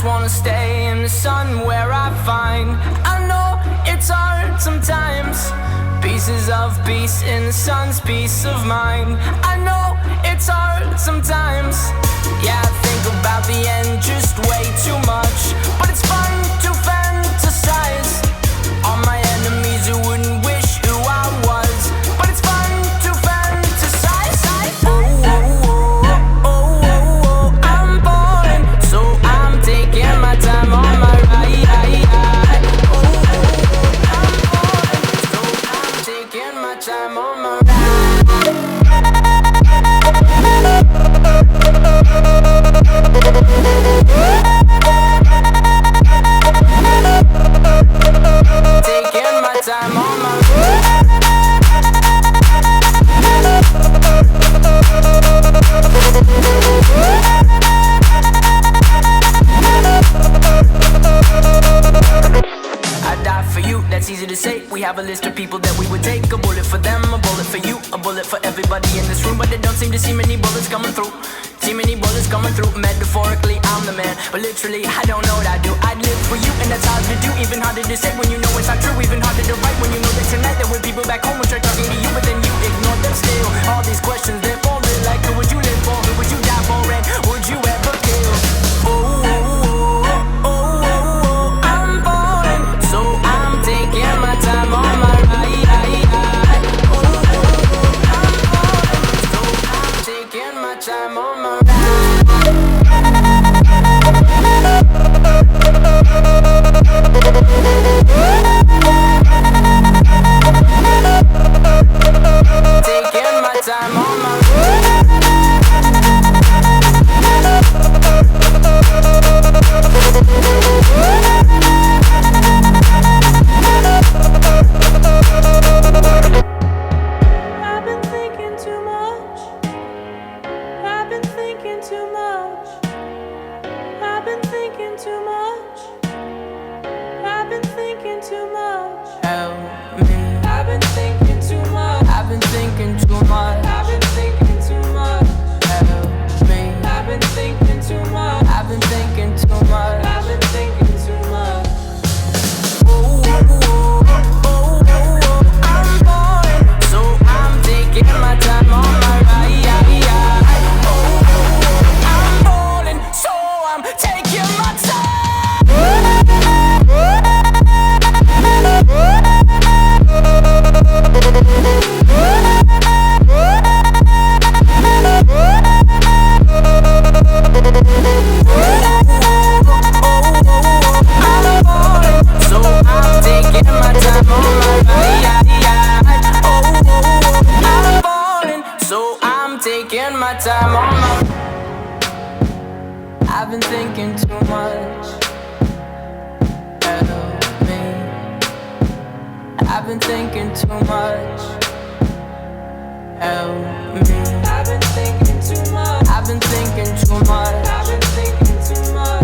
just wanna stay in the sun where I find. I know it's hard sometimes. Pieces of peace in the sun's peace of mind. I know it's hard sometimes. Yeah, I think about the end just way too much. But it's fun to fantasize on my enemies who wouldn't wish who I was. But it's fun to fantasize. Oh, oh, oh, oh, oh, oh. I'm falling, so I'm taking my time on my ride. Oh, oh, oh, I'm falling, so I'm taking my time on my ride. Taking my time on my I die for you, that's easy to say. We have a list of people that we would take. A bullet for them, a bullet for you, a bullet for everybody in this room. But they don't seem to see many bullets coming through. See many bullets coming through. Metaphorically, I'm the man, but literally, I don't know what I do. I'd live for you, and that's hard to do. Even harder to say when you know it's not true. Even harder to write when you know that tonight there were people back home who tried talking to you, but then you ignored them still. All these questions, they're forming like, who would you live for? Who would you die for? And would you ever kill? Oh, oh, oh, oh, oh, I'm falling, so I'm taking my time on my ride. Oh, oh, oh, I'm falling, so I'm taking my time on my ride. Taking my time on my I've been thinking too much. I've been thinking too much. I've been thinking too much. I've been thinking too much. help me. I've been thinking too much. I've been thinking too much. I've been thinking too much. Help me. I've been thinking too much. I've been thinking too much. I've been thinking too much. Oh, oh, oh, oh, oh, I'm falling, so I'm taking my time on my ride. Oh, oh, I'm falling, so I'm taking my time. So I'm taking my time on my ride. Oh, I'm falling, so I'm taking my time on my. I've been thinking too much. Help me. I've been thinking too much. Help me. I've been thinking too much. I've been thinking too much. I've been thinking too much.